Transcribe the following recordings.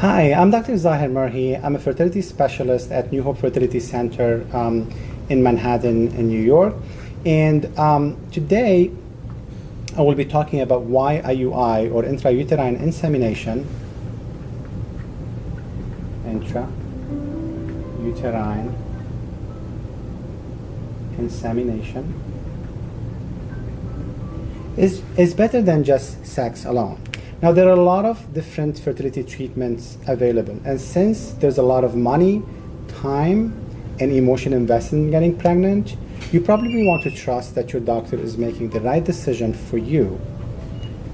Hi, I'm Dr. Zaher Merhi. I'm a fertility specialist at New Hope Fertility Center in Manhattan, in New York. And today, I will be talking about why IUI, or intrauterine insemination, intrauterine insemination, is better than just sex alone. Now, there are a lot of different fertility treatments available, and since there's a lot of money, time, and emotion invested in getting pregnant, you probably want to trust that your doctor is making the right decision for you,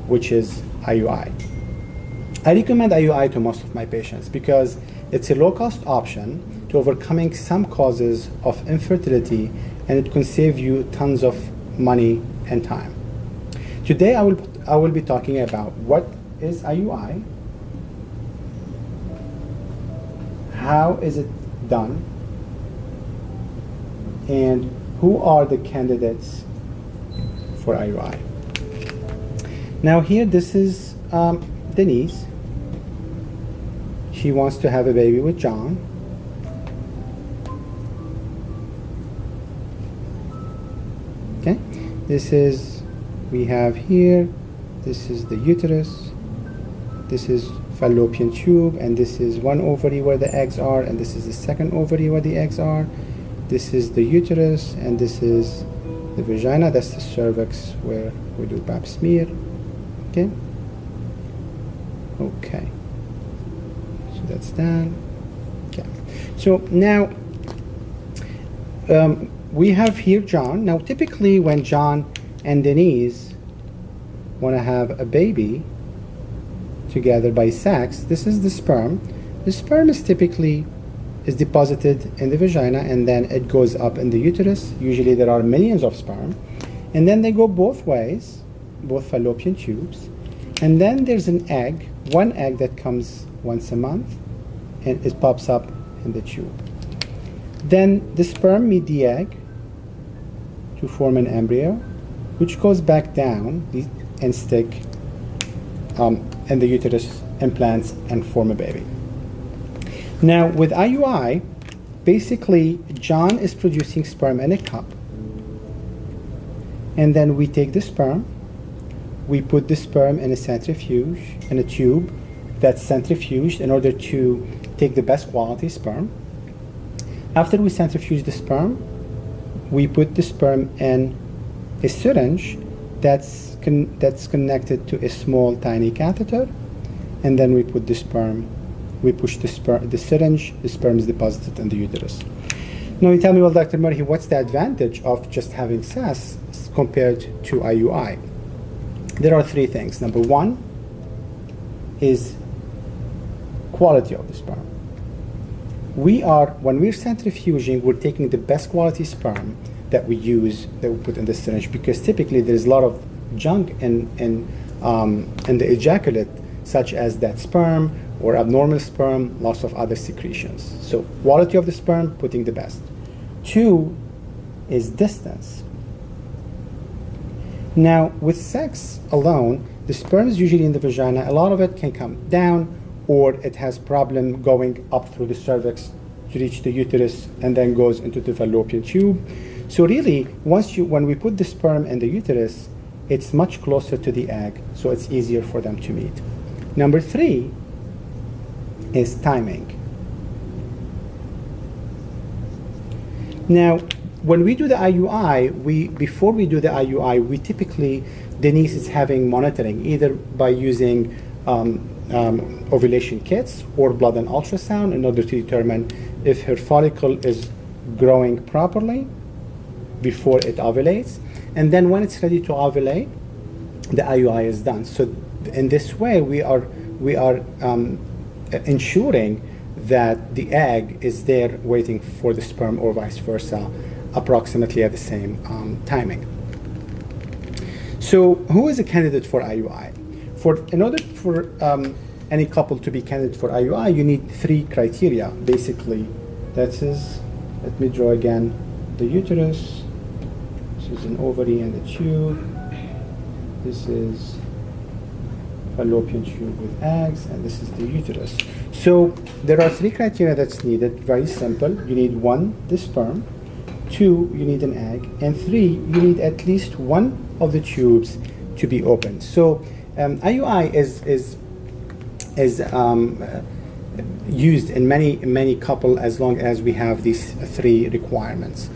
which is IUI. I recommend IUI to most of my patients because it's a low-cost option to overcoming some causes of infertility, and it can save you tons of money and time. Today, I will be talking about what is IUI, how is it done, and who are the candidates for IUI. Now here, this is Denise. She wants to have a baby with John. Okay, we have here, this is the uterus, this is fallopian tube, and this is one ovary where the eggs are, and this is the second ovary where the eggs are. This is the uterus, and this is the vagina, that's the cervix where we do pap smear. Okay, so that's that. Okay, so now we have here John. Now typically when John and Denise want to have a baby together by sex, this is the sperm. The sperm is typically deposited in the vagina, and then it goes up in the uterus. Usually there are millions of sperm, and then they go both ways, both fallopian tubes, and then there's an egg, one egg that comes once a month, and it pops up in the tube. Then the sperm meet the egg to form an embryo, which goes back down and stick in the uterus, implants, and form a baby. Now with IUI, basically John is producing sperm in a cup, and then we take the sperm, we put the sperm in a centrifuge, in a tube that's centrifuged in order to take the best quality sperm. After we centrifuge the sperm, we put the sperm in a syringe that's connected to a small tiny catheter, and then we put the sperm, we push the syringe, the sperm is deposited in the uterus. Now you tell me, well, Dr. Merhi, what's the advantage of just having sex compared to IUI? There are three things. Number one is quality of the sperm. When we're centrifuging, we're taking the best quality sperm that we use, that we put in the syringe, because typically there's a lot of junk in the ejaculate, such as that sperm or abnormal sperm, lots of other secretions. So quality of the sperm, putting the best. Two is distance. Now with sex alone, the sperm is usually in the vagina. A lot of it can come down, or it has problem going up through the cervix to reach the uterus and then goes into the fallopian tube. So really, when we put the sperm in the uterus, it's much closer to the egg, so it's easier for them to meet. Number three is timing. Now, when we do the IUI, before we do the IUI, we typically, Denise is having monitoring, either by using ovulation kits or blood and ultrasound in order to determine if her follicle is growing properly before it ovulates. And then when it's ready to ovulate, the IUI is done. So in this way, we are ensuring that the egg is there waiting for the sperm, or vice versa, approximately at the same timing. So who is a candidate for IUI? In order for any couple to be candidate for IUI, you need three criteria, basically. That is, let me draw again, the uterus. This is an ovary and a tube. This is fallopian tube with eggs, and this is the uterus. So there are three criteria that's needed. Very simple. You need one, the sperm. Two, you need an egg. And three, you need at least one of the tubes to be opened. So IUI is used in many couple as long as we have these three requirements.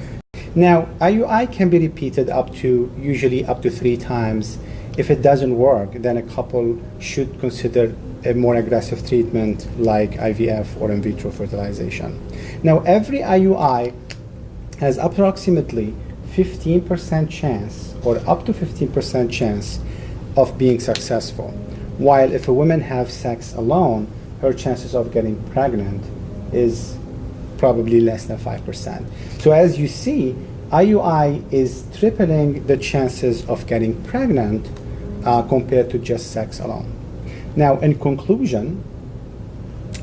Now, IUI can be repeated usually up to 3 times. If it doesn't work, then a couple should consider a more aggressive treatment like IVF or in vitro fertilization. Now, every IUI has approximately 15% chance or up to 15% chance of being successful. While if a woman has sex alone, her chances of getting pregnant is probably less than 5%. So as you see, IUI is tripling the chances of getting pregnant compared to just sex alone. Now, in conclusion,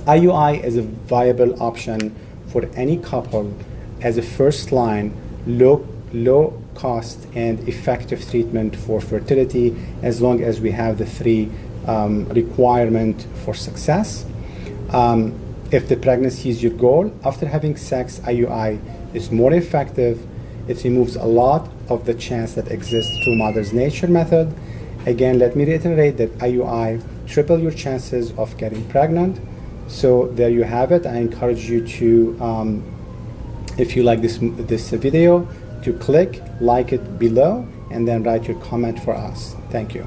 IUI is a viable option for any couple as a first-line, low cost and effective treatment for fertility, as long as we have the three requirements for success. If the pregnancy is your goal, after having sex, IUI is more effective. It removes a lot of the chance that exists through Mother's Nature method. Again, let me reiterate that IUI triple your chances of getting pregnant. So there you have it. I encourage you to, if you like this video, to like it below and then write your comment for us. Thank you.